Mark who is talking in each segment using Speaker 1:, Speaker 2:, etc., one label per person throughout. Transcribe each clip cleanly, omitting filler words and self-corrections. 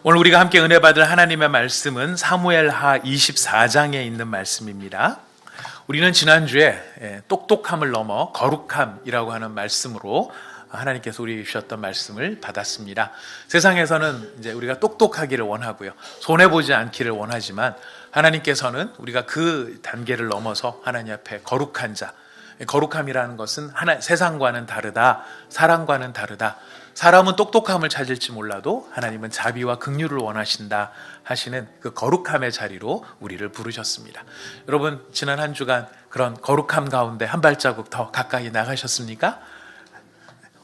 Speaker 1: 오늘 우리가 함께 은혜 받을 하나님의 말씀은 사무엘하 24장에 있는 말씀입니다. 우리는 지난주에 똑똑함을 넘어 거룩함이라고 하는 말씀으로 하나님께서 우리에게 주셨던 말씀을 받았습니다. 세상에서는 이제 우리가 똑똑하기를 원하고요, 손해보지 않기를 원하지만 하나님께서는 우리가 그 단계를 넘어서 하나님 앞에 거룩한 자, 거룩함이라는 것은 세상과는 다르다, 사람과는 다르다. 사람은 똑똑함을 찾을지 몰라도 하나님은 자비와 긍휼을 원하신다 하시는 그 거룩함의 자리로 우리를 부르셨습니다. 여러분, 지난 한 주간 그런 거룩함 가운데 한 발자국 더 가까이 나가셨습니까?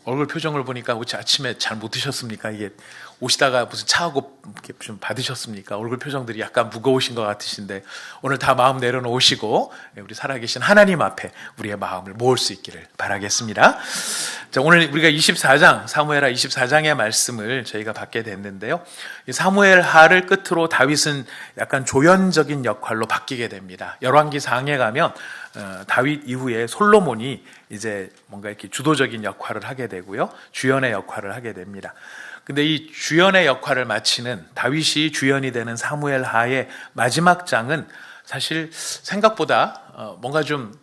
Speaker 1: 얼굴 표정을 보니까 혹시 아침에 잘 못 드셨습니까? 이게 오시다가 무슨 차하고 좀 받으셨습니까? 얼굴 표정들이 약간 무거우신 것 같으신데 오늘 다 마음 내려놓으시고 우리 살아계신 하나님 앞에 우리의 마음을 모을 수 있기를 바라겠습니다. 자, 오늘 우리가 24장, 사무엘하 24장의 말씀을 저희가 받게 됐는데요. 이 사무엘하를 끝으로 다윗은 약간 조연적인 역할로 바뀌게 됩니다. 열왕기상에 가면 다윗 이후에 솔로몬이 이제 뭔가 이렇게 주도적인 역할을 하게 되고요, 주연의 역할을 하게 됩니다. 근데 이 주연의 역할을 마치는 다윗이 주연이 되는 사무엘하의 마지막 장은 사실 생각보다 뭔가 좀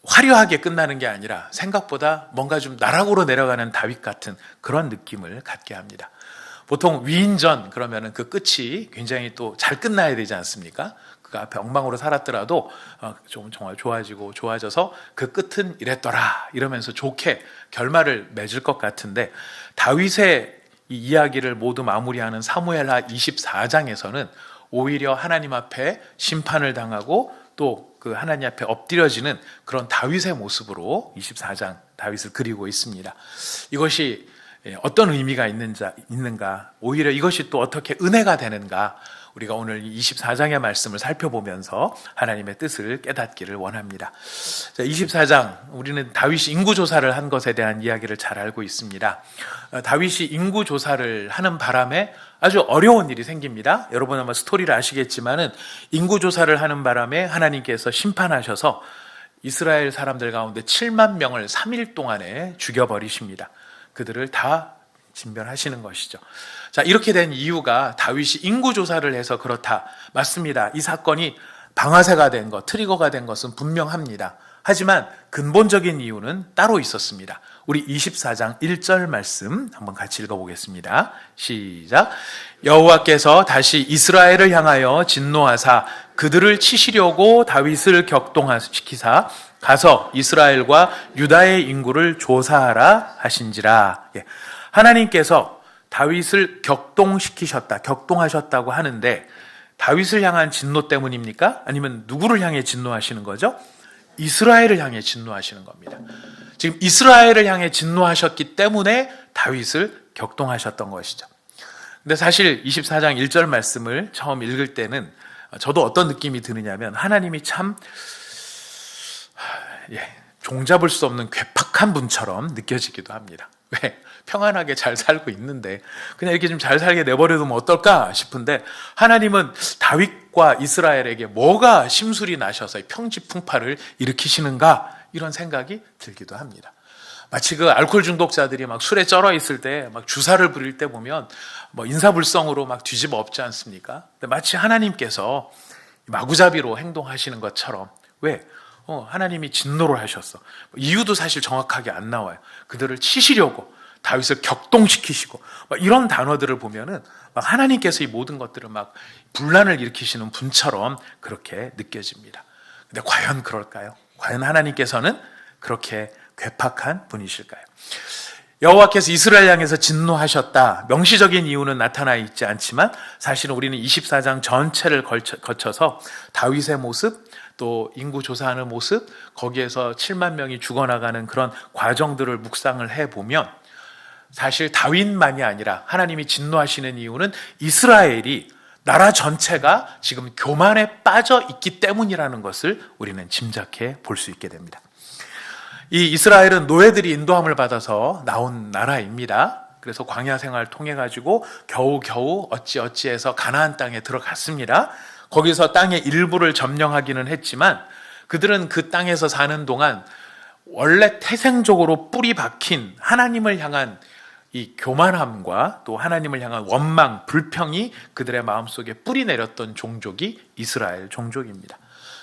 Speaker 1: 화려하게 끝나는 게 아니라 생각보다 뭔가 좀 나락으로 내려가는 다윗 같은 그런 느낌을 갖게 합니다. 보통 위인전 그러면은 그 끝이 굉장히 또 잘 끝나야 되지 않습니까? 그 앞에 엉망으로 살았더라도 좀 정말 좋아져서 그 끝은 이랬더라 이러면서 좋게 결말을 맺을 것 같은데, 다윗의 이 이야기를 모두 마무리하는 사무엘하 24장에서는 오히려 하나님 앞에 심판을 당하고 또 그 하나님 앞에 엎드려지는 그런 다윗의 모습으로 24장 다윗을 그리고 있습니다. 이것이 어떤 의미가 있는가, 오히려 이것이 또 어떻게 은혜가 되는가, 우리가 오늘 24장의 말씀을 살펴보면서 하나님의 뜻을 깨닫기를 원합니다. 자, 24장, 우리는 다윗이 인구조사를 한 것에 대한 이야기를 잘 알고 있습니다. 다윗이 인구조사를 하는 바람에 아주 어려운 일이 생깁니다. 여러분 아마 스토리를 아시겠지만은 인구조사를 하는 바람에 하나님께서 심판하셔서 이스라엘 사람들 가운데 7만 명을 3일 동안에 죽여버리십니다. 그들을 다 진멸하시는 것이죠. 자, 이렇게 된 이유가 다윗이 인구조사를 해서 그렇다. 맞습니다. 이 사건이 방아쇠가 된 것, 트리거가 된 것은 분명합니다. 하지만 근본적인 이유는 따로 있었습니다. 우리 24장 1절 말씀 한번 같이 읽어보겠습니다. 시작. 여호와께서 다시 이스라엘을 향하여 진노하사 그들을 치시려고 다윗을 격동시키사 가서 이스라엘과 유다의 인구를 조사하라 하신지라. 하나님께서 다윗을 격동하셨다고 하는데, 다윗을 향한 진노 때문입니까? 아니면 누구를 향해 진노하시는 거죠? 이스라엘을 향해 진노하시는 겁니다. 지금 이스라엘을 향해 진노하셨기 때문에 다윗을 격동하셨던 것이죠. 근데 사실 24장 1절 말씀을 처음 읽을 때는 저도 어떤 느낌이 드느냐면 하나님이 참 종잡을 수 없는 괴팍한 분처럼 느껴지기도 합니다. 왜? 평안하게 잘 살고 있는데 그냥 이렇게 좀 잘 살게 내버려두면 어떨까 싶은데, 하나님은 다윗과 이스라엘에게 뭐가 심술이 나셔서 평지풍파를 일으키시는가, 이런 생각이 들기도 합니다. 마치 그 알코올 중독자들이 막 술에 쩔어 있을 때 막 주사를 부릴 때 보면 뭐 인사불성으로 막 뒤집어 엎지 않습니까? 근데 마치 하나님께서 마구잡이로 행동하시는 것처럼, 왜? 하나님이 진노를 하셨어. 이유도 사실 정확하게 안 나와요. 그들을 치시려고 다윗을 격동시키시고 이런 단어들을 보면은 막 하나님께서 이 모든 것들을 막 분란을 일으키시는 분처럼 그렇게 느껴집니다. 근데 과연 그럴까요? 과연 하나님께서는 그렇게 괴팍한 분이실까요? 여호와께서 이스라엘 향해서 진노하셨다. 명시적인 이유는 나타나 있지 않지만 사실은 우리는 24장 전체를 거쳐서 다윗의 모습, 또 인구 조사하는 모습, 거기에서 7만 명이 죽어나가는 그런 과정들을 묵상을 해보면 사실 다윗만이 아니라 하나님이 진노하시는 이유는 이스라엘이, 나라 전체가 지금 교만에 빠져 있기 때문이라는 것을 우리는 짐작해 볼 수 있게 됩니다. 이 이스라엘은 노예들이 인도함을 받아서 나온 나라입니다. 그래서 광야 생활을 통해 가지고 겨우겨우 어찌해서 가나안 땅에 들어갔습니다. 거기서 땅의 일부를 점령하기는 했지만 그들은 그 땅에서 사는 동안 원래 태생적으로 뿌리 박힌 하나님을 향한 이 교만함과 또 하나님을 향한 원망, 불평이 그들의 마음속에 뿌리 내렸던 종족이 이스라엘 종족입니다.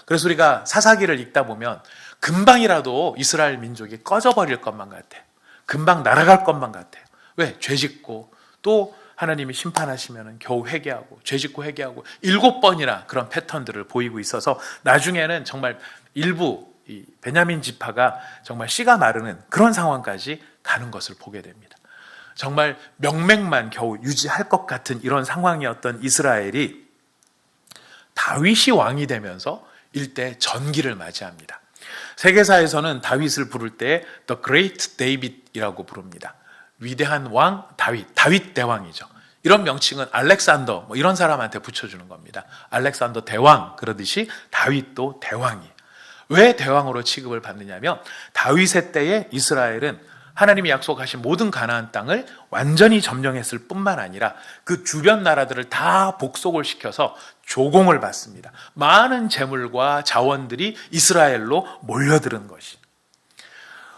Speaker 1: 그래서 우리가 사사기를 읽다 보면 금방이라도 이스라엘 민족이 꺼져버릴 것만 같아요. 금방 날아갈 것만 같아요. 왜? 죄짓고 또 하나님이 심판하시면 겨우 회개하고 죄짓고 회개하고 7번이나 그런 패턴들을 보이고 있어서 나중에는 정말 일부 이 베냐민 지파가 정말 씨가 마르는 그런 상황까지 가는 것을 보게 됩니다. 정말 명맥만 겨우 유지할 것 같은 이런 상황이었던 이스라엘이 다윗이 왕이 되면서 일대 전기를 맞이합니다. 세계사에서는 다윗을 부를 때 The Great David이라고 부릅니다. 위대한 왕 다윗, 다윗 대왕이죠. 이런 명칭은 알렉산더 뭐 이런 사람한테 붙여주는 겁니다. 알렉산더 대왕 그러듯이 다윗도 대왕이에요. 왜 대왕으로 취급을 받느냐면 다윗의 때에 이스라엘은 하나님이 약속하신 모든 가나안 땅을 완전히 점령했을 뿐만 아니라 그 주변 나라들을 다 복속을 시켜서 조공을 받습니다. 많은 재물과 자원들이 이스라엘로 몰려드는 것이.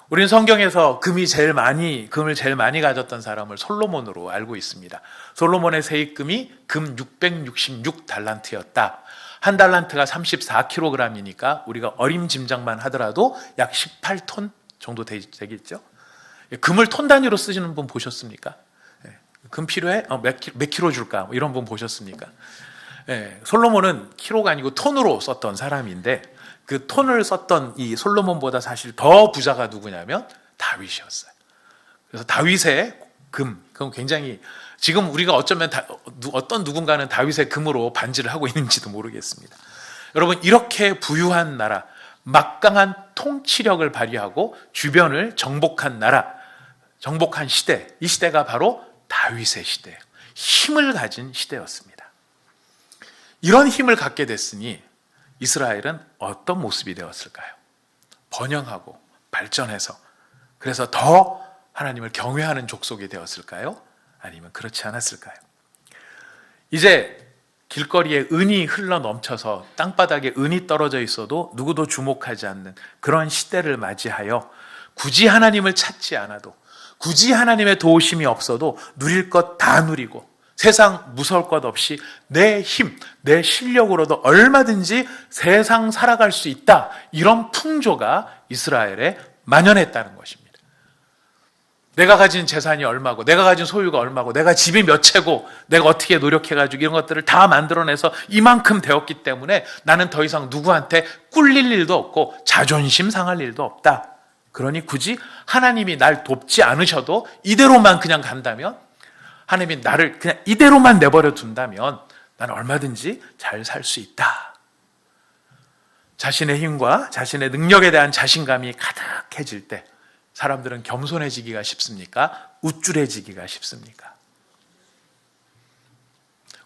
Speaker 1: 우리는 성경에서 금을 제일 많이 가졌던 사람을 솔로몬으로 알고 있습니다. 솔로몬의 세입금이 금 666달란트였다. 한 달란트가 34kg이니까 우리가 어림짐작만 하더라도 약 18톤 정도 되겠죠. 금을 톤 단위로 쓰시는 분 보셨습니까? 금 필요해? 몇 킬로 줄까? 이런 분 보셨습니까? 솔로몬은 킬로가 아니고 톤으로 썼던 사람인데 그 톤을 썼던 이 솔로몬보다 사실 더 부자가 누구냐면 다윗이었어요. 그래서 다윗의 금, 그건 굉장히 지금 우리가 어쩌면 어떤 누군가는 다윗의 금으로 반지를 하고 있는지도 모르겠습니다. 여러분 이렇게 부유한 나라, 막강한 통치력을 발휘하고 주변을 정복한 나라, 정복한 시대, 이 시대가 바로 다윗의 시대예요. 힘을 가진 시대였습니다. 이런 힘을 갖게 됐으니 이스라엘은 어떤 모습이 되었을까요? 번영하고 발전해서 그래서 더 하나님을 경외하는 족속이 되었을까요? 아니면 그렇지 않았을까요? 이제 길거리에 은이 흘러 넘쳐서 땅바닥에 은이 떨어져 있어도 누구도 주목하지 않는 그런 시대를 맞이하여 굳이 하나님을 찾지 않아도 굳이 하나님의 도우심이 없어도 누릴 것 다 누리고 세상 무서울 것 없이 내 힘, 내 실력으로도 얼마든지 세상 살아갈 수 있다. 이런 풍조가 이스라엘에 만연했다는 것입니다. 내가 가진 재산이 얼마고 내가 가진 소유가 얼마고 내가 집이 몇 채고 내가 어떻게 노력해가지고 이런 것들을 다 만들어내서 이만큼 되었기 때문에 나는 더 이상 누구한테 꿀릴 일도 없고 자존심 상할 일도 없다. 그러니 굳이 하나님이 날 돕지 않으셔도 이대로만 그냥 간다면 하나님이 나를 그냥 이대로만 내버려 둔다면 나는 얼마든지 잘 살 수 있다. 자신의 힘과 자신의 능력에 대한 자신감이 가득해질 때 사람들은 겸손해지기가 쉽습니까? 우쭐해지기가 쉽습니까?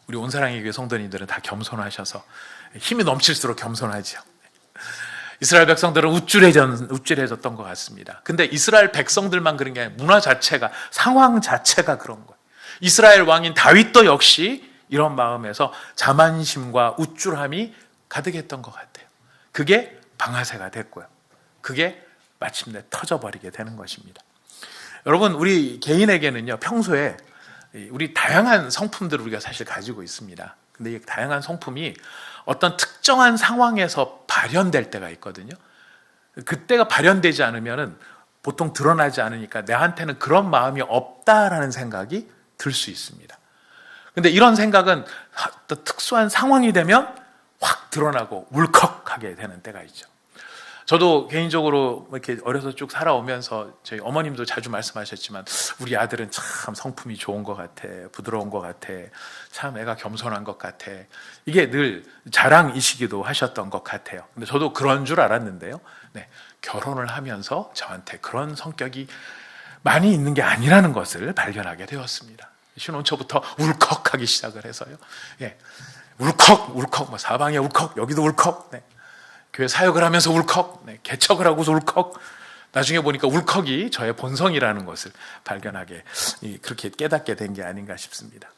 Speaker 1: 우리 온사랑의 교회 성도님들은 다 겸손하셔서 힘이 넘칠수록 겸손하죠. 이스라엘 백성들은 우쭐해졌던 것 같습니다. 근데 이스라엘 백성들만 그런 게 아니라 문화 자체가, 상황 자체가 그런 거예요. 이스라엘 왕인 다윗도 역시 이런 마음에서 자만심과 우쭐함이 가득했던 것 같아요. 그게 방아쇠가 됐고요. 그게 마침내 터져버리게 되는 것입니다. 여러분, 우리 개인에게는요, 평소에 우리 다양한 성품들을 우리가 사실 가지고 있습니다. 근데 이 다양한 성품이 어떤 특정한 상황에서 발현될 때가 있거든요. 그때가 발현되지 않으면 보통 드러나지 않으니까 내한테는 그런 마음이 없다라는 생각이 들 수 있습니다. 근데 이런 생각은 또 특수한 상황이 되면 확 드러나고 울컥하게 되는 때가 있죠. 저도 개인적으로 이렇게 어려서 쭉 살아오면서 저희 어머님도 자주 말씀하셨지만 우리 아들은 참 성품이 좋은 것 같아, 부드러운 것 같아, 참 애가 겸손한 것 같아. 이게 늘 자랑이시기도 하셨던 것 같아요. 근데 저도 그런 줄 알았는데요. 네, 결혼을 하면서 저한테 그런 성격이 많이 있는 게 아니라는 것을 발견하게 되었습니다. 신혼 초부터 울컥하기 시작을 해서요. 예, 울컥, 뭐 사방에 울컥, 여기도 울컥. 네. 교회 사역을 하면서 울컥, 네, 개척을 하고서 울컥. 나중에 보니까 울컥이 저의 본성이라는 것을 발견하게, 그렇게 깨닫게 된 게 아닌가 싶습니다.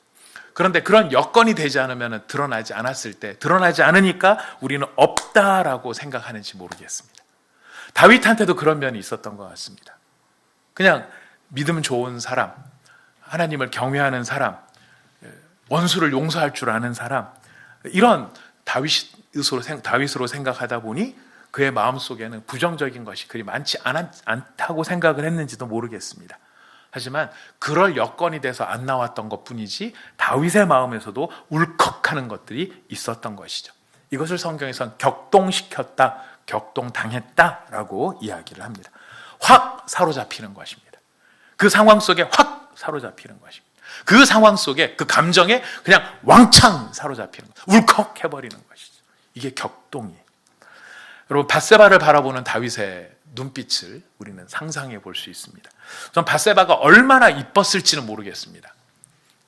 Speaker 1: 그런데 그런 여건이 되지 않으면 드러나지 않았을 때, 드러나지 않으니까 우리는 없다라고 생각하는지 모르겠습니다. 다윗한테도 그런 면이 있었던 것 같습니다. 그냥 믿음 좋은 사람, 하나님을 경외하는 사람, 원수를 용서할 줄 아는 사람, 이런 다윗으로 생각하다 보니 그의 마음속에는 부정적인 것이 그리 많지 않다고 생각을 했는지도 모르겠습니다. 하지만 그럴 여건이 돼서 안 나왔던 것뿐이지 다윗의 마음에서도 울컥하는 것들이 있었던 것이죠. 이것을 성경에서는 격동시켰다, 격동당했다라고 이야기를 합니다. 확 사로잡히는 것입니다. 그 상황 속에 확 사로잡히는 것입니다. 그 상황 속에 그 감정에 그냥 왕창 사로잡히는 것, 울컥해버리는 것이죠. 이게 격동이에요. 여러분, 밧세바를 바라보는 다윗의 눈빛을 우리는 상상해 볼 수 있습니다. 전 밧세바가 얼마나 이뻤을지는 모르겠습니다.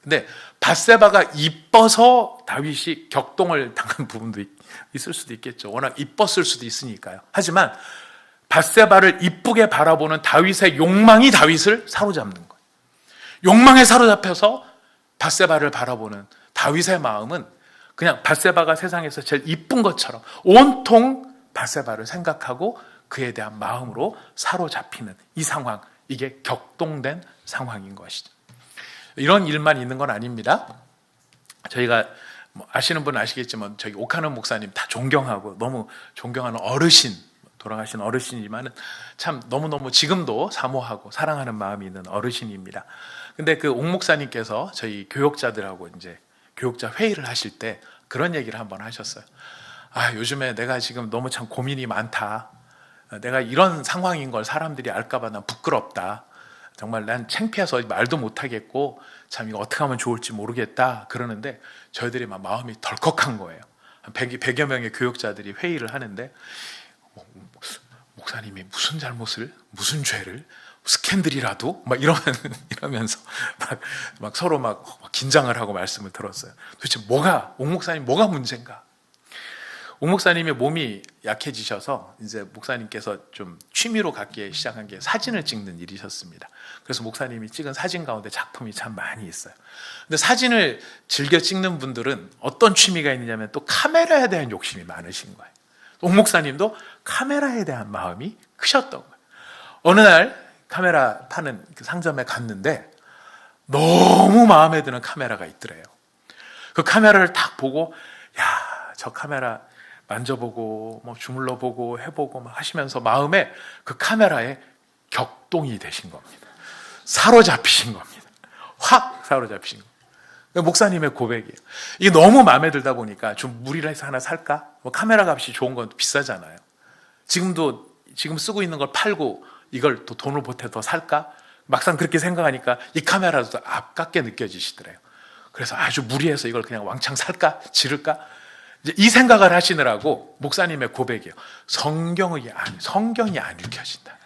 Speaker 1: 근데 밧세바가 이뻐서 다윗이 격동을 당한 부분도 있을 수도 있겠죠. 워낙 이뻤을 수도 있으니까요. 하지만 밧세바를 이쁘게 바라보는 다윗의 욕망이 다윗을 사로잡는 거예요. 욕망에 사로잡혀서 밧세바를 바라보는 다윗의 마음은 그냥 밧세바가 세상에서 제일 이쁜 것처럼 온통 밧세바를 생각하고 그에 대한 마음으로 사로잡히는 이 상황, 이게 격동된 상황인 것이죠. 이런 일만 있는 건 아닙니다. 저희가 아시는 분은 아시겠지만 저희 오카노 목사님 다 존경하고 너무 존경하는 어르신, 돌아가신 어르신이지만 참 너무너무 지금도 사모하고 사랑하는 마음이 있는 어르신입니다. 근데 그 옥 목사님께서 저희 교역자들하고 이제 교역자 회의를 하실 때 그런 얘기를 한번 하셨어요. 요즘에 내가 지금 너무 참 고민이 많다. 내가 이런 상황인 걸 사람들이 알까봐 난 부끄럽다. 정말 난 창피해서 말도 못하겠고 참 이거 어떻게 하면 좋을지 모르겠다. 그러는데 저희들이 막 마음이 덜컥한 거예요. 한 100여 명의 교역자들이 회의를 하는데 목사님이 무슨 잘못을, 무슨 죄를, 스캔들이라도 막 이러면서 막 서로 막 긴장을 하고 말씀을 들었어요. 도대체 옥 목사님 뭐가 문제인가? 옥 목사님의 몸이 약해지셔서 이제 목사님께서 좀 취미로 갖기 시작한 게 사진을 찍는 일이셨습니다. 그래서 목사님이 찍은 사진 가운데 작품이 참 많이 있어요. 근데 사진을 즐겨 찍는 분들은 어떤 취미가 있느냐면 또 카메라에 대한 욕심이 많으신 거예요. 옥 목사님도 카메라에 대한 마음이 크셨던 거예요. 어느 날 카메라 파는 그 상점에 갔는데 너무 마음에 드는 카메라가 있더래요. 그 카메라를 딱 보고 저 카메라 만져보고 뭐 주물러보고 해보고 막 하시면서 마음에 그 카메라에 격동이 되신 겁니다. 사로잡히신 겁니다. 확 사로잡히신 겁니다. 목사님의 고백이에요. 이게 너무 마음에 들다 보니까 좀 무리해서 하나 살까? 뭐 카메라 값이 좋은 건 비싸잖아요. 지금 쓰고 있는 걸 팔고 이걸 또 돈을 보태 더 살까? 막상 그렇게 생각하니까 이 카메라도 아깝게 느껴지시더래요. 그래서 아주 무리해서 이걸 그냥 왕창 살까? 지를까? 이제 이 생각을 하시느라고 목사님의 고백이에요. 성경이 안 읽혀진다.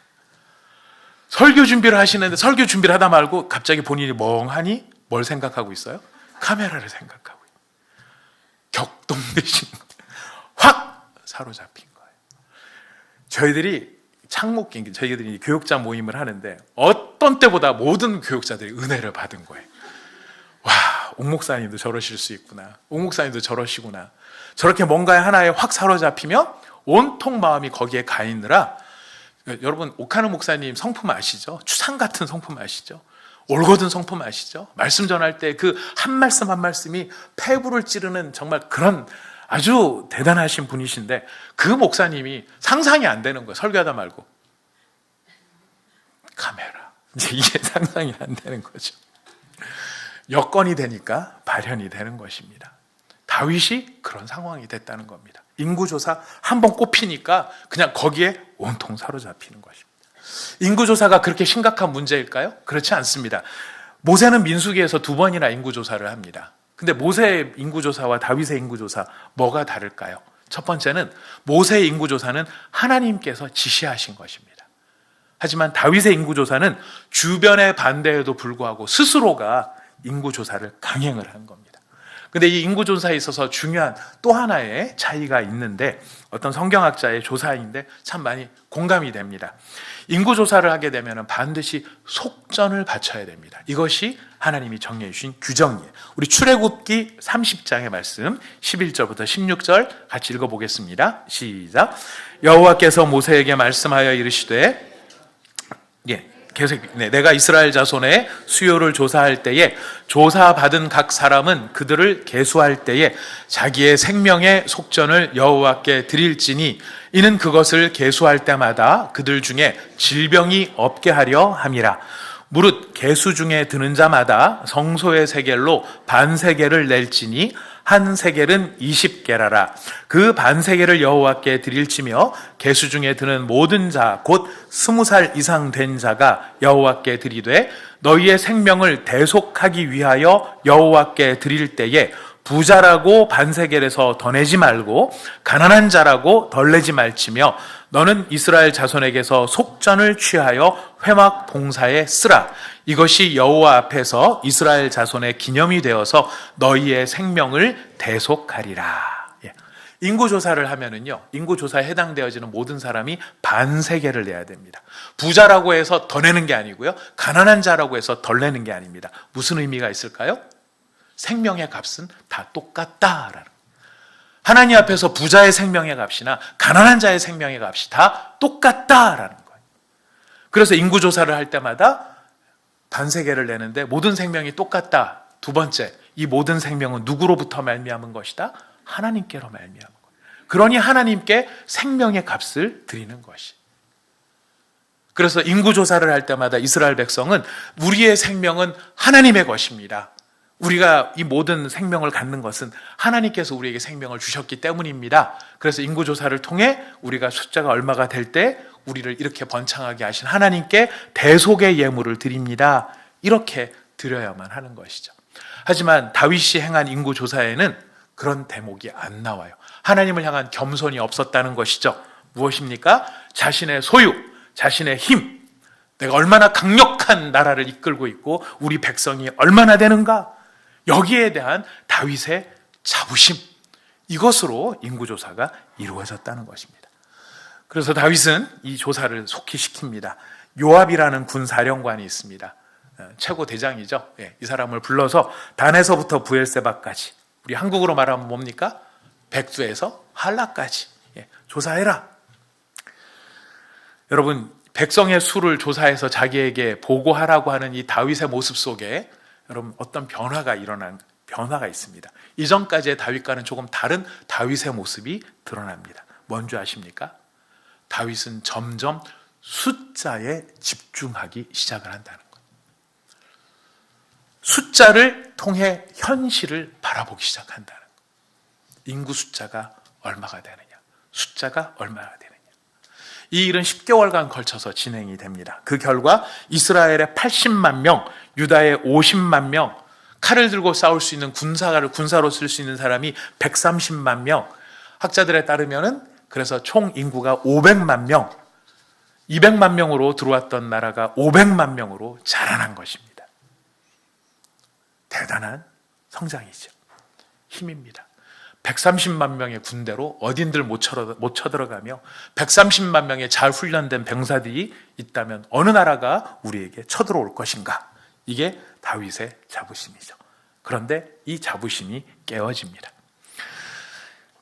Speaker 1: 설교 준비를 하시는데 설교 준비를 하다 말고 갑자기 본인이 멍하니 뭘 생각하고 있어요? 카메라를 생각하고 있어요. 격동되신 거예요. 확 사로잡힌 거예요. 저희들이 교육자 모임을 하는데 어떤 때보다 모든 교육자들이 은혜를 받은 거예요. 와, 옥 목사님도 저러실 수 있구나. 옥 목사님도 저러시구나. 저렇게 뭔가에 하나에 확 사로잡히면 온통 마음이 거기에 가 있느라, 여러분 오카노 목사님 성품 아시죠? 추상 같은 성품 아시죠? 올곧은 성품 아시죠? 말씀 전할 때 그 한 말씀 한 말씀이 폐부를 찌르는 정말 그런 아주 대단하신 분이신데 그 목사님이 상상이 안 되는 거예요. 설교하다 말고 카메라, 이게 상상이 안 되는 거죠. 여건이 되니까 발현이 되는 것입니다. 다윗이 그런 상황이 됐다는 겁니다. 인구조사 한번 꼽히니까 그냥 거기에 온통 사로잡히는 것입니다. 인구조사가 그렇게 심각한 문제일까요? 그렇지 않습니다. 모세는 민수기에서 2번이나 인구조사를 합니다. 근데 모세의 인구조사와 다윗의 인구조사 뭐가 다를까요? 첫 번째는 모세의 인구조사는 하나님께서 지시하신 것입니다. 하지만 다윗의 인구조사는 주변의 반대에도 불구하고 스스로가 인구조사를 강행을 한 겁니다. 근데 이 인구조사에 있어서 중요한 또 하나의 차이가 있는데 어떤 성경학자의 조사인데 참 많이 공감이 됩니다. 인구조사를 하게 되면 반드시 속전을 바쳐야 됩니다. 이것이 하나님이 정해 주신 규정이에요. 우리 출애굽기 30장의 말씀 11절부터 16절 같이 읽어보겠습니다. 시작. 여호와께서 모세에게 말씀하여 이르시되 내가 이스라엘 자손의 수요를 조사할 때에 조사받은 각 사람은 그들을 계수할 때에 자기의 생명의 속전을 여호와께 드릴지니 이는 그것을 계수할 때마다 그들 중에 질병이 없게 하려 함이라. 무릇 계수 중에 드는 자마다 성소의 세겔로 반세겔을 낼지니 한 세겔은 20게라라. 그 반세겔을 여호와께 드릴지며 계수 중에 드는 모든 자 곧 20살 이상 된 자가 여호와께 드리되 너희의 생명을 대속하기 위하여 여호와께 드릴 때에 부자라고 반세겔에서 더 내지 말고 가난한 자라고 덜 내지 말지며 너는 이스라엘 자손에게서 속전을 취하여 회막 봉사에 쓰라. 이것이 여호와 앞에서 이스라엘 자손의 기념이 되어서 너희의 생명을 대속하리라. 인구조사를 하면은요, 인구조사에 해당되어지는 모든 사람이 반세겔을 내야 됩니다. 부자라고 해서 더 내는 게 아니고요, 가난한 자라고 해서 덜 내는 게 아닙니다. 무슨 의미가 있을까요? 생명의 값은 다 똑같다라는. 하나님 앞에서 부자의 생명의 값이나 가난한 자의 생명의 값이 다 똑같다라는 거예요. 그래서 인구조사를 할 때마다 반세겔을 내는데 모든 생명이 똑같다. 두 번째, 이 모든 생명은 누구로부터 말미암은 것이다? 하나님께로 말미암은 거예요. 그러니 하나님께 생명의 값을 드리는 것이. 그래서 인구조사를 할 때마다 이스라엘 백성은 우리의 생명은 하나님의 것입니다. 우리가 이 모든 생명을 갖는 것은 하나님께서 우리에게 생명을 주셨기 때문입니다. 그래서 인구조사를 통해 우리가 숫자가 얼마가 될 때 우리를 이렇게 번창하게 하신 하나님께 대속의 예물을 드립니다. 이렇게 드려야만 하는 것이죠. 하지만 다윗이 행한 인구조사에는 그런 대목이 안 나와요. 하나님을 향한 겸손이 없었다는 것이죠. 무엇입니까? 자신의 소유, 자신의 힘, 내가 얼마나 강력한 나라를 이끌고 있고 우리 백성이 얼마나 되는가, 여기에 대한 다윗의 자부심, 이것으로 인구조사가 이루어졌다는 것입니다. 그래서 다윗은 이 조사를 속히 시킵니다. 요압이라는 군사령관이 있습니다. 최고 대장이죠. 이 사람을 불러서 단에서부터 부엘세바까지, 우리 한국으로 말하면 뭡니까? 백두에서 한라까지 조사해라. 여러분, 백성의 수를 조사해서 자기에게 보고하라고 하는 이 다윗의 모습 속에 여러분 어떤 변화가 있습니다. 이전까지의 다윗과는 조금 다른 다윗의 모습이 드러납니다. 뭔지 아십니까? 다윗은 점점 숫자에 집중하기 시작을 한다는 거예요. 숫자를 통해 현실을 바라보기 시작한다는 거예요. 인구 숫자가 얼마가 되느냐, 숫자가 얼마나 되느냐. 이 일은 10개월간 걸쳐서 진행이 됩니다. 그 결과 이스라엘의 80만 명, 유다의 50만 명, 칼을 들고 싸울 수 있는 군사로 쓸 수 있는 사람이 130만 명, 학자들에 따르면은 그래서 총 인구가 500만 명, 200만 명으로 들어왔던 나라가 500만 명으로 자라난 것입니다. 대단한 성장이죠. 힘입니다. 130만 명의 군대로 어딘들 못 쳐들어가며 130만 명의 잘 훈련된 병사들이 있다면 어느 나라가 우리에게 쳐들어올 것인가? 이게 다윗의 자부심이죠. 그런데 이 자부심이 깨어집니다.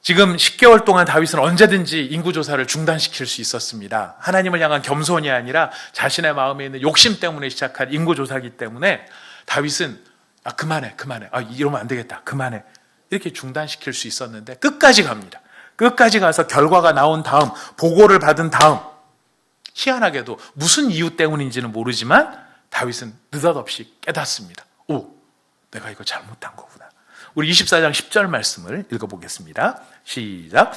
Speaker 1: 지금 10개월 동안 다윗은 언제든지 인구조사를 중단시킬 수 있었습니다. 하나님을 향한 겸손이 아니라 자신의 마음에 있는 욕심 때문에 시작한 인구조사이기 때문에 다윗은 그만해. 이러면 안 되겠다. 그만해. 이렇게 중단시킬 수 있었는데 끝까지 갑니다. 끝까지 가서 결과가 나온 다음, 보고를 받은 다음, 희한하게도 무슨 이유 때문인지는 모르지만 다윗은 느닷없이 깨닫습니다. 내가 이거 잘못한 거구나. 우리 24장 10절 말씀을 읽어보겠습니다. 시작.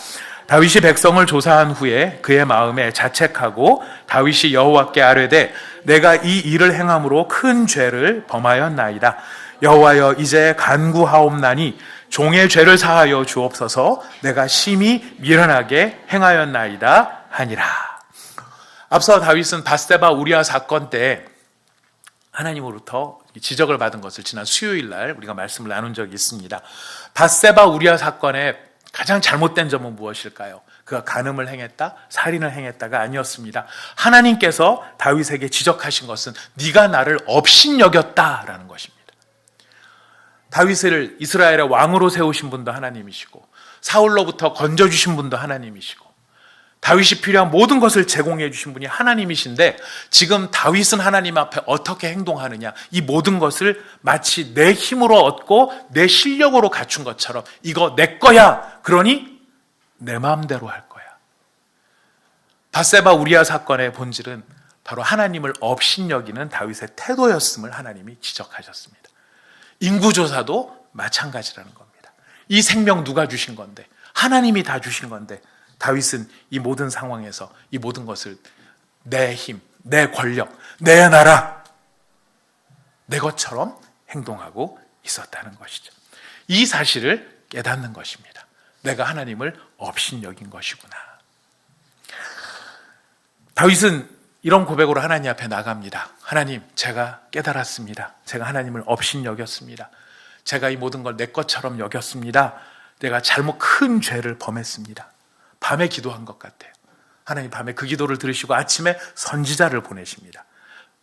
Speaker 1: 다윗이 백성을 조사한 후에 그의 마음에 자책하고 다윗이 여호와께 아뢰되 내가 이 일을 행함으로 큰 죄를 범하였나이다. 여호와여, 이제 간구하옵나니 종의 죄를 사하여 주옵소서. 내가 심히 미련하게 행하였나이다 하니라. 앞서 다윗은 바세바 우리아 사건 때 하나님으로부터 지적을 받은 것을 지난 수요일 날 우리가 말씀을 나눈 적이 있습니다. 바세바 우리아 사건의 가장 잘못된 점은 무엇일까요? 그가 간음을 행했다, 살인을 행했다가 아니었습니다. 하나님께서 다윗에게 지적하신 것은 네가 나를 업신여겼다라는 것입니다. 다윗을 이스라엘의 왕으로 세우신 분도 하나님이시고 사울로부터 건져주신 분도 하나님이시고 다윗이 필요한 모든 것을 제공해 주신 분이 하나님이신데 지금 다윗은 하나님 앞에 어떻게 행동하느냐, 이 모든 것을 마치 내 힘으로 얻고 내 실력으로 갖춘 것처럼 이거 내 거야, 그러니 내 마음대로 할 거야. 밧세바 우리아 사건의 본질은 바로 하나님을 업신여기는 다윗의 태도였음을 하나님이 지적하셨습니다. 인구조사도 마찬가지라는 겁니다. 이 생명 누가 주신 건데, 하나님이 다 주신 건데 다윗은 이 모든 상황에서 이 모든 것을 내 힘, 내 권력, 내 나라, 내 것처럼 행동하고 있었다는 것이죠. 이 사실을 깨닫는 것입니다. 내가 하나님을 업신여긴 것이구나. 다윗은 이런 고백으로 하나님 앞에 나갑니다. 하나님, 제가 깨달았습니다. 제가 하나님을 업신여겼습니다. 제가 이 모든 걸 내 것처럼 여겼습니다. 내가 큰 죄를 범했습니다. 밤에 기도한 것 같아요. 하나님 밤에 그 기도를 들으시고 아침에 선지자를 보내십니다.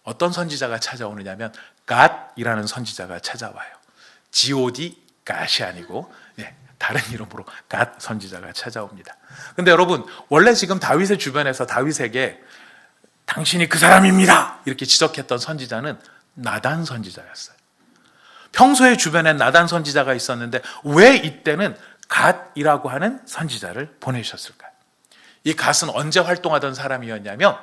Speaker 1: 어떤 선지자가 찾아오느냐면 갓이라는 선지자가 찾아와요. God, 갓이 아니고 다른 이름으로 갓 선지자가 찾아옵니다. 근데 여러분, 원래 지금 다윗의 주변에서 다윗에게 당신이 그 사람입니다 이렇게 지적했던 선지자는 나단 선지자였어요. 평소에 주변에 나단 선지자가 있었는데 왜 이때는 갓이라고 하는 선지자를 보내셨을까요? 이 갓은 언제 활동하던 사람이었냐면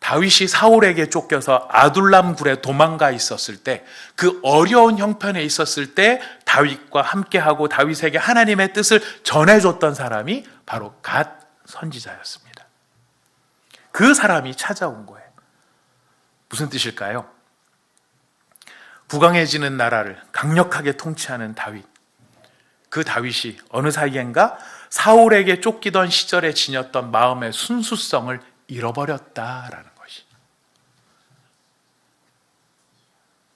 Speaker 1: 다윗이 사울에게 쫓겨서 아둘람 굴에 도망가 있었을 때, 그 어려운 형편에 있었을 때 다윗과 함께하고 다윗에게 하나님의 뜻을 전해줬던 사람이 바로 갓 선지자였습니다. 그 사람이 찾아온 거예요. 무슨 뜻일까요? 부강해지는 나라를 강력하게 통치하는 다윗, 그 다윗이 어느 사이엔가 사울에게 쫓기던 시절에 지녔던 마음의 순수성을 잃어버렸다라는 것이.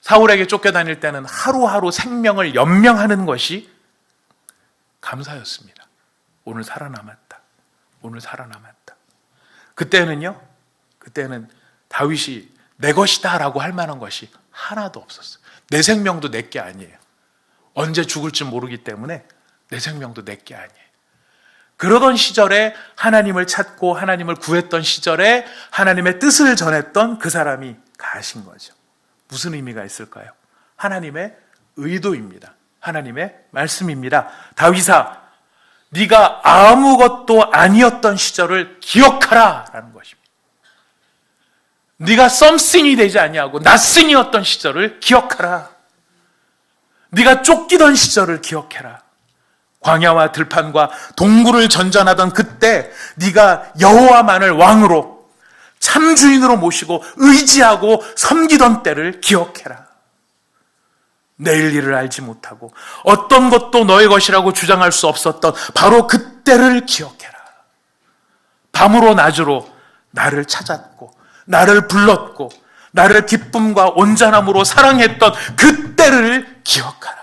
Speaker 1: 사울에게 쫓겨다닐 때는 하루하루 생명을 연명하는 것이 감사였습니다. 오늘 살아남았다. 오늘 살아남았다. 그때는 다윗이 내 것이다 라고 할 만한 것이 하나도 없었어요. 내 생명도 내 게 아니에요. 언제 죽을지 모르기 때문에 내 생명도 내 게 아니에요. 그러던 시절에 하나님을 찾고 하나님을 구했던 시절에 하나님의 뜻을 전했던 그 사람이 가신 거죠. 무슨 의미가 있을까요? 하나님의 의도입니다. 하나님의 말씀입니다. 다윗아, 네가 아무것도 아니었던 시절을 기억하라 라는 것입니다. 네가 something이 되지 아니하고 nothing이었던 시절을 기억하라. 네가 쫓기던 시절을 기억해라. 광야와 들판과 동굴을 전전하던 그때 네가 여호와만을 왕으로 참 주인으로 모시고 의지하고 섬기던 때를 기억해라. 내일 일을 알지 못하고 어떤 것도 너의 것이라고 주장할 수 없었던 바로 그때를 기억해라. 밤으로 낮으로 나를 찾았고 나를 불렀고 나를 기쁨과 온전함으로 사랑했던 그때를 기억하라.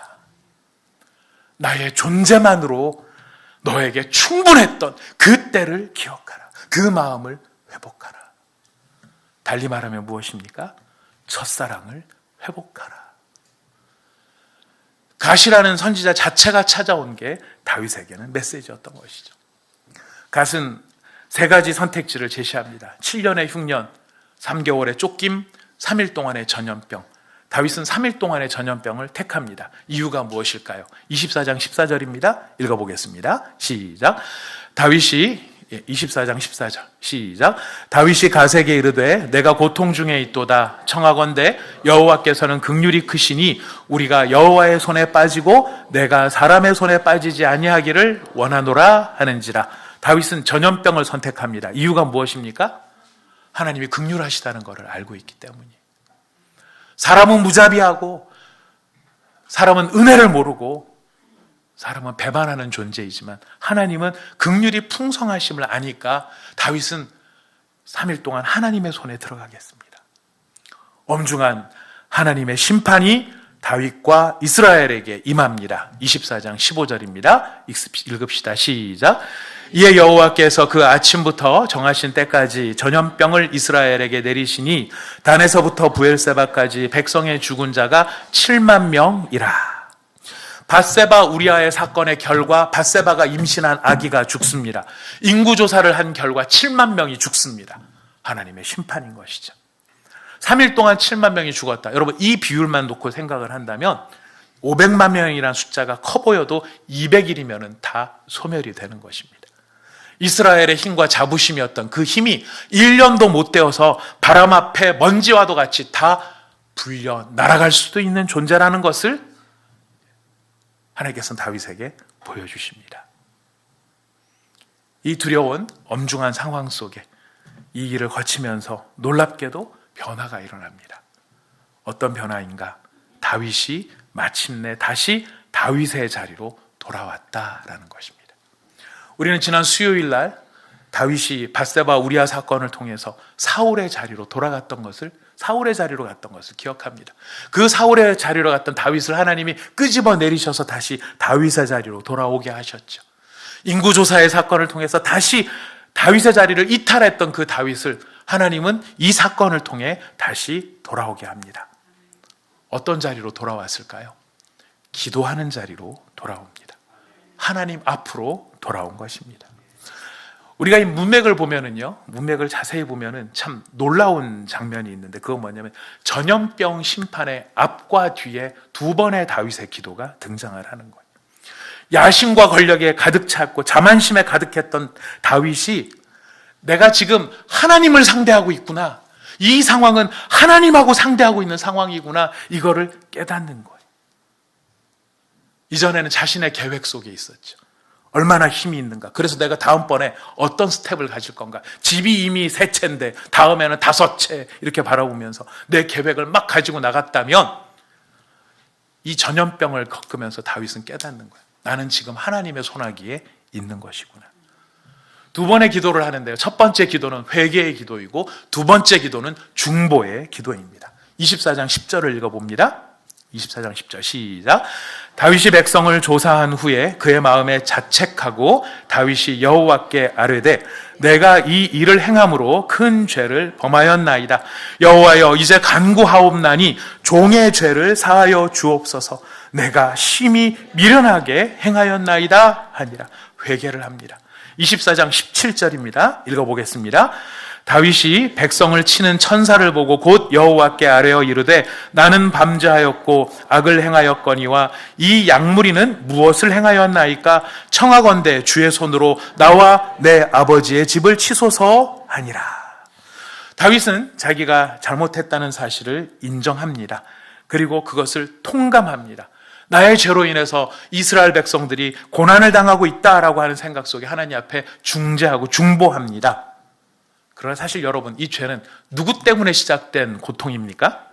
Speaker 1: 나의 존재만으로 너에게 충분했던 그때를 기억하라. 그 마음을 회복하라. 달리 말하면 무엇입니까? 첫사랑을 회복하라. 갓이라는 선지자 자체가 찾아온 게 다윗에게는 메시지였던 것이죠. 갓은 세 가지 선택지를 제시합니다. 7년의 흉년, 3개월의 쫓김, 3일 동안의 전염병. 다윗은 3일 동안의 전염병을 택합니다. 이유가 무엇일까요? 24장 14절입니다. 읽어보겠습니다. 시작. 다윗이 24장 14절 시작. 다윗이 갓에게 이르되 내가 고통 중에 있도다. 청하건대 여호와께서는 긍휼이 크시니 우리가 여호와의 손에 빠지고 내가 사람의 손에 빠지지 아니하기를 원하노라 하는지라. 다윗은 전염병을 선택합니다. 이유가 무엇입니까? 하나님이 긍휼하시다는 것을 알고 있기 때문이에요. 사람은 무자비하고 사람은 은혜를 모르고 사람은 배반하는 존재이지만 하나님은 긍휼이 풍성하심을 아니까 다윗은 3일 동안 하나님의 손에 들어가겠습니다. 엄중한 하나님의 심판이 다윗과 이스라엘에게 임합니다. 24장 15절입니다. 읽읍시다. 시작. 이에 여호와께서 그 아침부터 정하신 때까지 전염병을 이스라엘에게 내리시니 단에서부터 부엘세바까지 백성의 죽은 자가 7만 명이라. 밧세바 우리아의 사건의 결과 밧세바가 임신한 아기가 죽습니다. 인구조사를 한 결과 7만 명이 죽습니다. 하나님의 심판인 것이죠. 3일 동안 7만 명이 죽었다. 여러분, 이 비율만 놓고 생각을 한다면 500만 명이라는 숫자가 커 보여도 200일이면 다 소멸이 되는 것입니다. 이스라엘의 힘과 자부심이었던 그 힘이 1년도 못 되어서 바람 앞에 먼지와도 같이 다 불려 날아갈 수도 있는 존재라는 것을 하나님께서는 다윗에게 보여주십니다. 이 두려운 엄중한 상황 속에 이 일을 거치면서 놀랍게도 변화가 일어납니다. 어떤 변화인가? 다윗이 마침내 다시 다윗의 자리로 돌아왔다라는 것입니다. 우리는 지난 수요일 날 다윗이 밧세바 우리아 사건을 통해서 사울의 자리로 갔던 것을 기억합니다. 그 사울의 자리로 갔던 다윗을 하나님이 끄집어 내리셔서 다시 다윗의 자리로 돌아오게 하셨죠. 인구조사의 사건을 통해서 다시 다윗의 자리를 이탈했던 그 다윗을 하나님은 이 사건을 통해 다시 돌아오게 합니다. 어떤 자리로 돌아왔을까요? 기도하는 자리로 돌아옵니다. 하나님 앞으로 돌아온 것입니다. 우리가 이 문맥을 보면은요, 문맥을 자세히 보면은 참 놀라운 장면이 있는데, 그건 뭐냐면 전염병 심판의 앞과 뒤에 두 번의 다윗의 기도가 등장을 하는 거예요. 야심과 권력에 가득 찼고 자만심에 가득했던 다윗이 내가 지금 하나님을 상대하고 있구나, 이 상황은 하나님하고 상대하고 있는 상황이구나, 이거를 깨닫는 거예요. 이전에는 자신의 계획 속에 있었죠. 얼마나 힘이 있는가. 그래서 내가 다음번에 어떤 스텝을 가질 건가. 집이 이미 세 채인데 다음에는 5채, 이렇게 바라보면서 내 계획을 막 가지고 나갔다면, 이 전염병을 겪으면서 다윗은 깨닫는 거예요. 나는 지금 하나님의 손아귀에 있는 것이구나. 두 번의 기도를 하는데요, 첫 번째 기도는 회개의 기도이고 두 번째 기도는 중보의 기도입니다. 24장 10절을 읽어봅니다. 24장 10절 시작. 다윗이 백성을 조사한 후에 그의 마음에 자책하고 다윗이 여호와께 아뢰되 내가 이 일을 행함으로 큰 죄를 범하였나이다. 여호와여, 이제 간구하옵나니 종의 죄를 사하여 주옵소서. 내가 심히 미련하게 행하였나이다 하니라. 회개를 합니다. 24장 17절입니다. 읽어보겠습니다. 다윗이 백성을 치는 천사를 보고 곧 여호와께 아뢰어 이르되 나는 밤죄하였고 악을 행하였거니와 이 양무리는 무엇을 행하였나이까? 청하건대 주의 손으로 나와 내 아버지의 집을 치소서 하니라. 다윗은 자기가 잘못했다는 사실을 인정합니다. 그리고 그것을 통감합니다. 나의 죄로 인해서 이스라엘 백성들이 고난을 당하고 있다라고 하는 생각 속에 하나님 앞에 중재하고 중보합니다. 그러나 사실 여러분, 이 죄는 누구 때문에 시작된 고통입니까?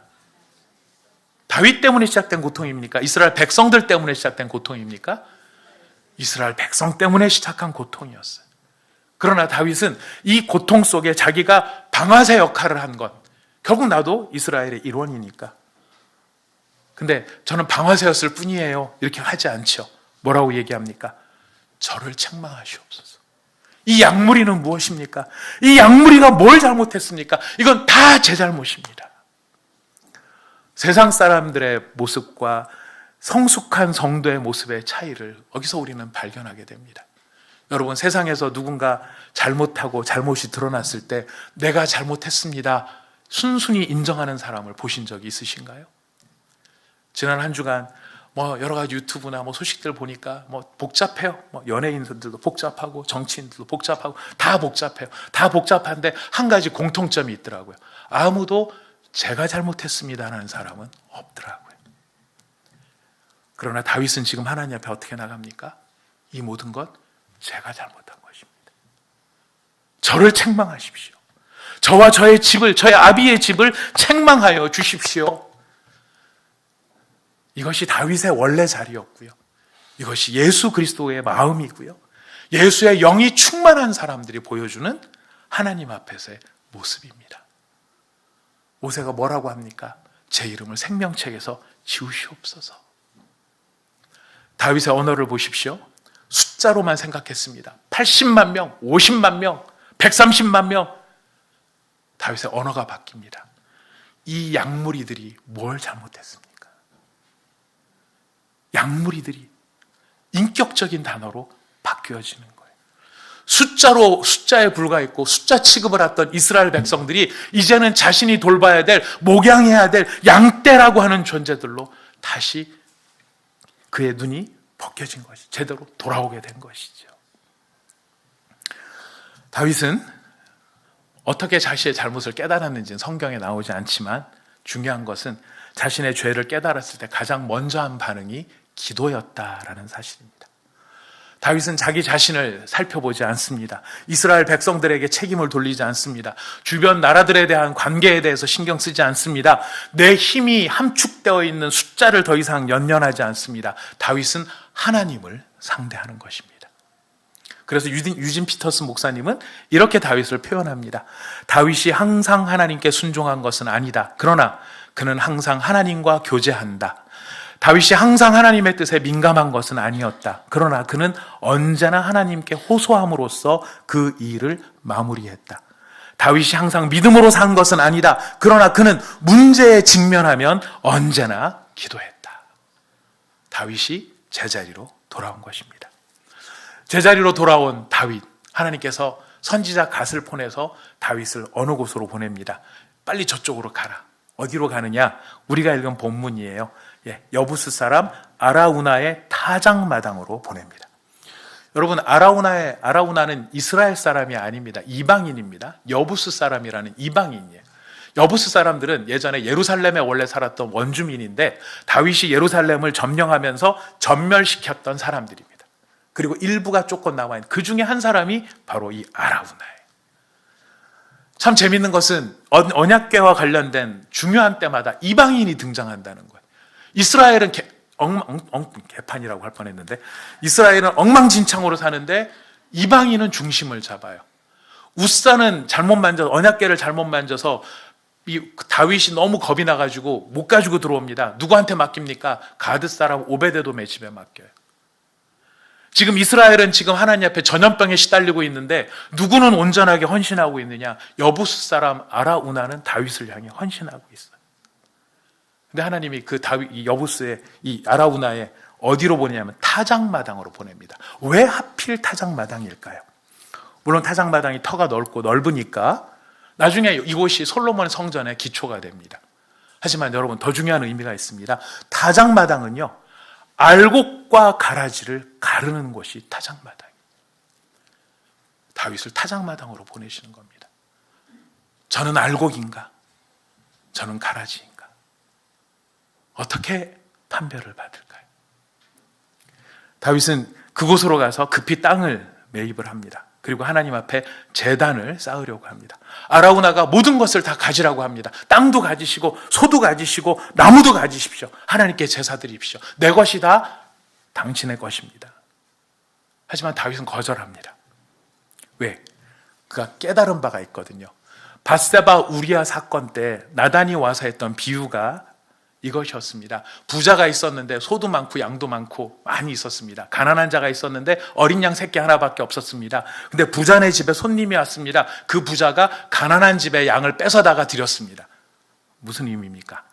Speaker 1: 다윗 때문에 시작된 고통입니까? 이스라엘 백성들 때문에 시작된 고통입니까? 이스라엘 백성 때문에 시작한 고통이었어요. 그러나 다윗은 이 고통 속에 자기가 방아쇠 역할을 한 것, 결국 나도 이스라엘의 일원이니까, 근데 저는 방아쇠였을 뿐이에요, 이렇게 하지 않죠. 뭐라고 얘기합니까? 저를 책망하시옵소서. 이 양무리는 무엇입니까? 이 양무리가 뭘 잘못했습니까? 이건 다 제 잘못입니다. 세상 사람들의 모습과 성숙한 성도의 모습의 차이를 여기서 우리는 발견하게 됩니다. 여러분, 세상에서 누군가 잘못하고 잘못이 드러났을 때 내가 잘못했습니다, 순순히 인정하는 사람을 보신 적이 있으신가요? 지난 한 주간 여러 가지 유튜브나 소식들 보니까 복잡해요. 연예인들도 복잡하고 정치인들도 복잡하고 다 복잡해요. 다 복잡한데 한 가지 공통점이 있더라고요. 아무도 제가 잘못했습니다라는 사람은 없더라고요. 그러나 다윗은 지금 하나님 앞에 어떻게 나갑니까? 이 모든 것 제가 잘못한 것입니다. 저를 책망하십시오. 저와 저의 집을, 저의 아비의 집을 책망하여 주십시오. 이것이 다윗의 원래 자리였고요. 이것이 예수 그리스도의 마음이고요. 예수의 영이 충만한 사람들이 보여주는 하나님 앞에서의 모습입니다. 모세가 뭐라고 합니까? 제 이름을 생명책에서 지우시옵소서. 다윗의 언어를 보십시오. 숫자로만 생각했습니다. 80만 명, 50만 명, 130만 명. 다윗의 언어가 바뀝니다. 이 양무리들이 뭘 잘못했습니까? 약물이들이 인격적인 단어로 바뀌어지는 거예요. 숫자에 불과했고 숫자 취급을 했던 이스라엘 백성들이 이제는 자신이 돌봐야 될, 목양해야 될 양떼라고 하는 존재들로 다시 그의 눈이 벗겨진 것이, 제대로 돌아오게 된 것이죠. 다윗은 어떻게 자신의 잘못을 깨달았는지는 성경에 나오지 않지만 중요한 것은 자신의 죄를 깨달았을 때 가장 먼저 한 반응이 기도였다라는 사실입니다. 다윗은 자기 자신을 살펴보지 않습니다. 이스라엘 백성들에게 책임을 돌리지 않습니다. 주변 나라들에 대한 관계에 대해서 신경 쓰지 않습니다. 내 힘이 함축되어 있는 숫자를 더 이상 연연하지 않습니다. 다윗은 하나님을 상대하는 것입니다. 그래서 유진 피터스 목사님은 이렇게 다윗을 표현합니다. 다윗이 항상 하나님께 순종한 것은 아니다. 그러나 그는 항상 하나님과 교제한다. 다윗이 항상 하나님의 뜻에 민감한 것은 아니었다. 그러나 그는 언제나 하나님께 호소함으로써 그 일을 마무리했다. 다윗이 항상 믿음으로 산 것은 아니다. 그러나 그는 문제에 직면하면 언제나 기도했다. 다윗이 제자리로 돌아온 것입니다. 제자리로 돌아온 다윗, 하나님께서 선지자 갓을 보내서 다윗을 어느 곳으로 보냅니다. 빨리 저쪽으로 가라. 어디로 가느냐? 우리가 읽은 본문이에요. 여부스 사람 아라우나의 타작마당으로 보냅니다. 여러분, 아라우나는 이스라엘 사람이 아닙니다. 이방인입니다. 여부스 사람이라는 이방인이에요. 여부스 사람들은 예전에 예루살렘에 원래 살았던 원주민인데 다윗이 예루살렘을 점령하면서 전멸시켰던 사람들입니다. 그리고 일부가 쫓겨 나와 있는 그 중에 한 사람이 바로 이 아라우나예요. 참 재밌는 것은 언약궤와 관련된 중요한 때마다 이방인이 등장한다는 거예요. 이스라엘은 개판이라고 할 뻔했는데 이스라엘은 엉망진창으로 사는데 이방인은 중심을 잡아요. 우사는 언약궤를 잘못 만져서 다윗이 너무 겁이 나가지고 못 가지고 들어옵니다. 누구한테 맡깁니까? 가드 사람 오베데돔의 집에 맡겨요. 지금 이스라엘은 지금 하나님 앞에 전염병에 시달리고 있는데 누구는 온전하게 헌신하고 있느냐? 여부스 사람 아라우나는 다윗을 향해 헌신하고 있어요. 근데 하나님이 그 이 여부스의 이 아라우나의 어디로 보내냐면 타작마당으로 보냅니다. 왜 하필 타작마당일까요? 물론 타작마당이 터가 넓고 넓으니까 나중에 이곳이 솔로몬 성전의 기초가 됩니다. 하지만 여러분, 더 중요한 의미가 있습니다. 타작마당은요, 알곡과 가라지를 가르는 곳이 타작마당이에요. 다윗을 타작마당으로 보내시는 겁니다. 저는 알곡인가? 저는 가라지인가? 어떻게 판별을 받을까요? 다윗은 그곳으로 가서 급히 땅을 매입을 합니다. 그리고 하나님 앞에 제단을 쌓으려고 합니다. 아라우나가 모든 것을 다 가지라고 합니다. 땅도 가지시고 소도 가지시고 나무도 가지십시오. 하나님께 제사 드립시오. 내 것이 다 당신의 것입니다. 하지만 다윗은 거절합니다. 왜? 그가 깨달은 바가 있거든요. 밧세바 우리아 사건 때 나단이 와서 했던 비유가 이것이었습니다. 부자가 있었는데 소도 많고 양도 많고 많이 있었습니다. 가난한 자가 있었는데 어린 양 새끼 하나밖에 없었습니다. 근데 부자네 집에 손님이 왔습니다. 그 부자가 가난한 집에 양을 뺏어다가 드렸습니다. 무슨 의미입니까?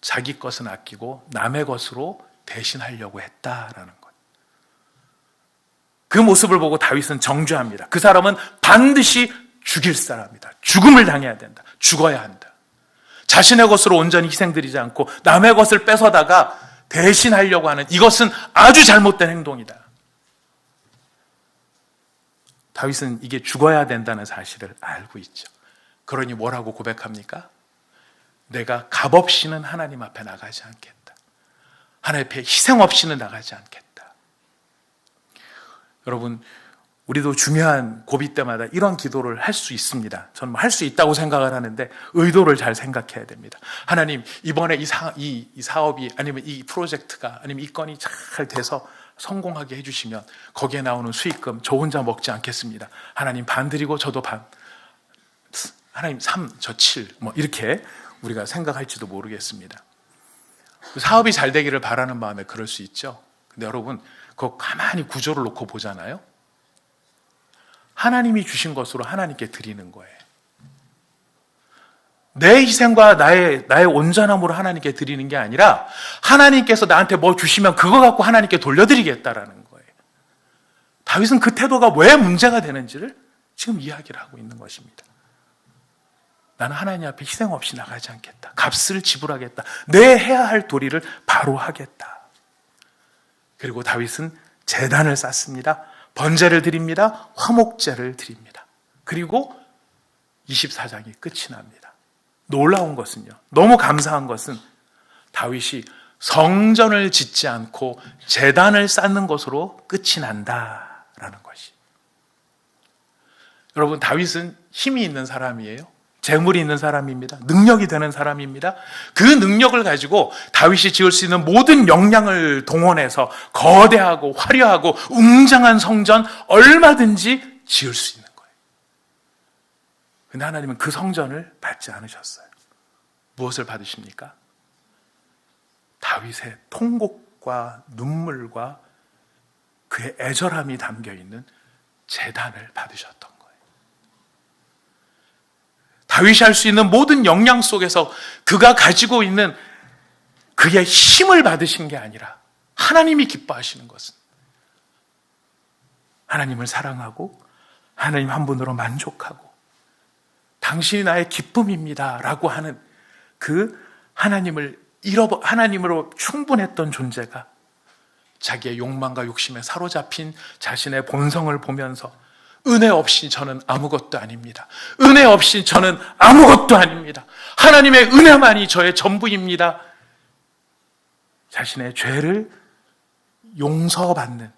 Speaker 1: 자기 것은 아끼고 남의 것으로 대신하려고 했다라는 것. 그 모습을 보고 다윗은 정죄합니다. 그 사람은 반드시 죽일 사람이다. 죽음을 당해야 된다. 죽어야 한다. 자신의 것으로 온전히 희생드리지 않고 남의 것을 뺏어다가 대신하려고 하는 이것은 아주 잘못된 행동이다. 다윗은 이게 죽어야 된다는 사실을 알고 있죠. 그러니 뭐라고 고백합니까? 내가 값없이는 하나님 앞에 나가지 않겠다. 하나님 앞에 희생 없이는 나가지 않겠다. 여러분, 우리도 중요한 고비 때마다 이런 기도를 할 수 있습니다. 저는 할 수 있다고 생각을 하는데 의도를 잘 생각해야 됩니다. 하나님, 이번에 이 사업이 아니면 이 프로젝트가 아니면 이 건이 잘 돼서 성공하게 해주시면 거기에 나오는 수익금 저 혼자 먹지 않겠습니다. 하나님 반 드리고 저도 반. 하나님 3, 저 7. 뭐 이렇게 우리가 생각할지도 모르겠습니다. 사업이 잘 되기를 바라는 마음에 그럴 수 있죠. 근데 여러분, 그거 가만히 구조를 놓고 보잖아요. 하나님이 주신 것으로 하나님께 드리는 거예요. 내 희생과 나의 온전함으로 하나님께 드리는 게 아니라 하나님께서 나한테 뭐 주시면 그거 갖고 하나님께 돌려드리겠다라는 거예요. 다윗은 그 태도가 왜 문제가 되는지를 지금 이야기를 하고 있는 것입니다. 나는 하나님 앞에 희생 없이 나가지 않겠다. 값을 지불하겠다. 내 해야 할 도리를 바로 하겠다. 그리고 다윗은 제단을 쌓습니다. 번제를 드립니다. 화목제를 드립니다. 그리고 24장이 끝이 납니다. 놀라운 것은요, 너무 감사한 것은 다윗이 성전을 짓지 않고 제단을 쌓는 것으로 끝이 난다라는 것이. 여러분, 다윗은 힘이 있는 사람이에요. 재물이 있는 사람입니다. 능력이 되는 사람입니다. 그 능력을 가지고 다윗이 지을 수 있는 모든 역량을 동원해서 거대하고 화려하고 웅장한 성전 얼마든지 지을 수 있는 거예요. 그런데 하나님은 그 성전을 받지 않으셨어요. 무엇을 받으십니까? 다윗의 통곡과 눈물과 그의 애절함이 담겨있는 제단을 받으셨던 거예요. 다윗이 할 수 있는 모든 역량 속에서 그가 가지고 있는 그의 힘을 받으신 게 아니라 하나님이 기뻐하시는 것은 하나님을 사랑하고 하나님 한 분으로 만족하고 당신이 나의 기쁨입니다 라고 하는 그 하나님으로 충분했던 존재가 자기의 욕망과 욕심에 사로잡힌 자신의 본성을 보면서 은혜 없이 저는 아무것도 아닙니다. 은혜 없이 저는 아무것도 아닙니다. 하나님의 은혜만이 저의 전부입니다. 자신의 죄를 용서받는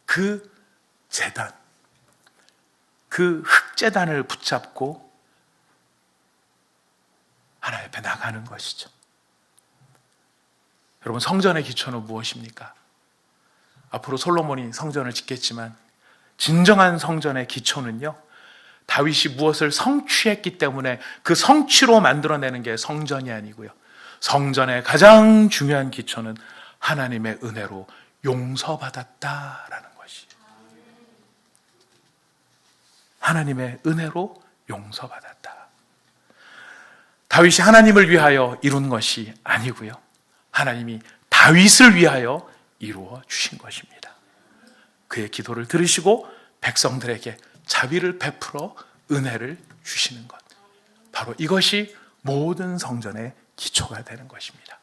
Speaker 1: 그 제단, 그 흙제단을 붙잡고 하나님 앞에 나가는 것이죠. 여러분, 성전의 기초는 무엇입니까? 앞으로 솔로몬이 성전을 짓겠지만 진정한 성전의 기초는요, 다윗이 무엇을 성취했기 때문에 그 성취로 만들어내는 게 성전이 아니고요, 성전의 가장 중요한 기초는 하나님의 은혜로 용서받았다라는 것이. 하나님의 은혜로 용서받았다. 다윗이 하나님을 위하여 이룬 것이 아니고요, 하나님이 다윗을 위하여 이루어 주신 것입니다. 그의 기도를 들으시고 백성들에게 자비를 베풀어 은혜를 주시는 것, 바로 이것이 모든 성전의 기초가 되는 것입니다.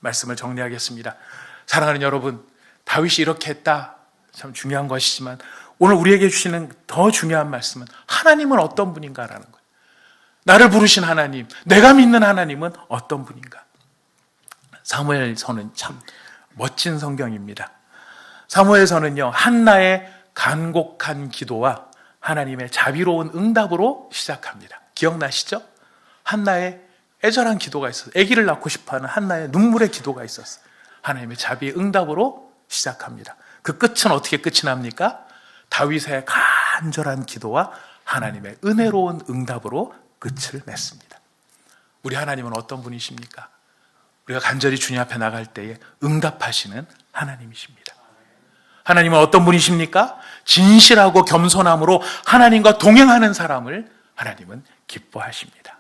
Speaker 1: 말씀을 정리하겠습니다. 사랑하는 여러분, 다윗이 이렇게 했다, 참 중요한 것이지만 오늘 우리에게 주시는 더 중요한 말씀은 하나님은 어떤 분인가라는 거예요. 나를 부르신 하나님, 내가 믿는 하나님은 어떤 분인가. 사무엘서는 참 멋진 성경입니다. 사무엘서는요, 한나의 간곡한 기도와 하나님의 자비로운 응답으로 시작합니다. 기억나시죠? 한나의 애절한 기도가 있었어요. 아기를 낳고 싶어하는 한나의 눈물의 기도가 있었어요. 하나님의 자비의 응답으로 시작합니다. 그 끝은 어떻게 끝이 납니까? 다윗의 간절한 기도와 하나님의 은혜로운 응답으로 끝을 맺습니다. 우리 하나님은 어떤 분이십니까? 우리가 간절히 주님 앞에 나갈 때에 응답하시는 하나님이십니다. 하나님은 어떤 분이십니까? 진실하고 겸손함으로 하나님과 동행하는 사람을 하나님은 기뻐하십니다.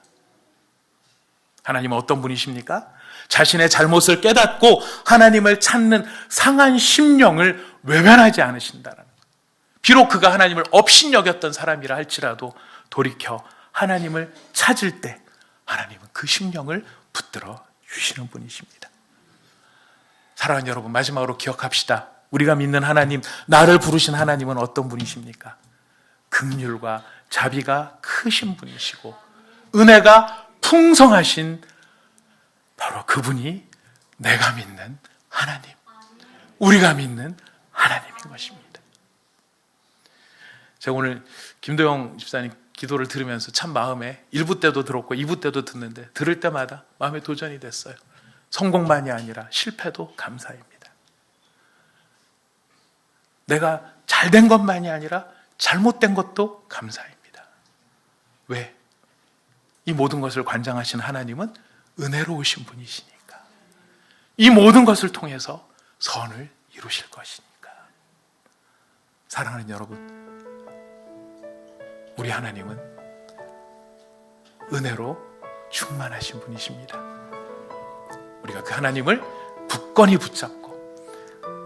Speaker 1: 하나님은 어떤 분이십니까? 자신의 잘못을 깨닫고 하나님을 찾는 상한 심령을 외면하지 않으신다는 것. 비록 그가 하나님을 업신여겼던 사람이라 할지라도 돌이켜 하나님을 찾을 때 하나님은 그 심령을 붙들어 주시는 분이십니다. 사랑하는 여러분, 마지막으로 기억합시다. 우리가 믿는 하나님, 나를 부르신 하나님은 어떤 분이십니까? 긍휼과 자비가 크신 분이시고 은혜가 풍성하신 바로 그분이 내가 믿는 하나님, 우리가 믿는 하나님인 것입니다. 제가 오늘 김도영 집사님 기도를 들으면서 참 마음에 1부 때도 들었고 2부 때도 듣는데 들을 때마다 마음에 도전이 됐어요. 성공만이 아니라 실패도 감사입니다. 내가 잘된 것만이 아니라 잘못된 것도 감사입니다. 왜? 이 모든 것을 관장하신 하나님은 은혜로우신 분이시니까. 이 모든 것을 통해서 선을 이루실 것이니까. 사랑하는 여러분, 우리 하나님은 은혜로 충만하신 분이십니다. 우리가 그 하나님을 굳건히 붙잡고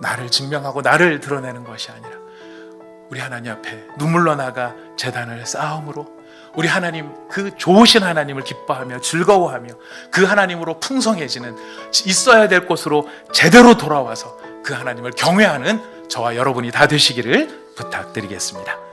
Speaker 1: 나를 증명하고 나를 드러내는 것이 아니라 우리 하나님 앞에 눈물로 나가 제단을 쌓음으로 우리 하나님, 그 좋으신 하나님을 기뻐하며 즐거워하며 그 하나님으로 풍성해지는, 있어야 될 곳으로 제대로 돌아와서 그 하나님을 경외하는 저와 여러분이 다 되시기를 부탁드리겠습니다.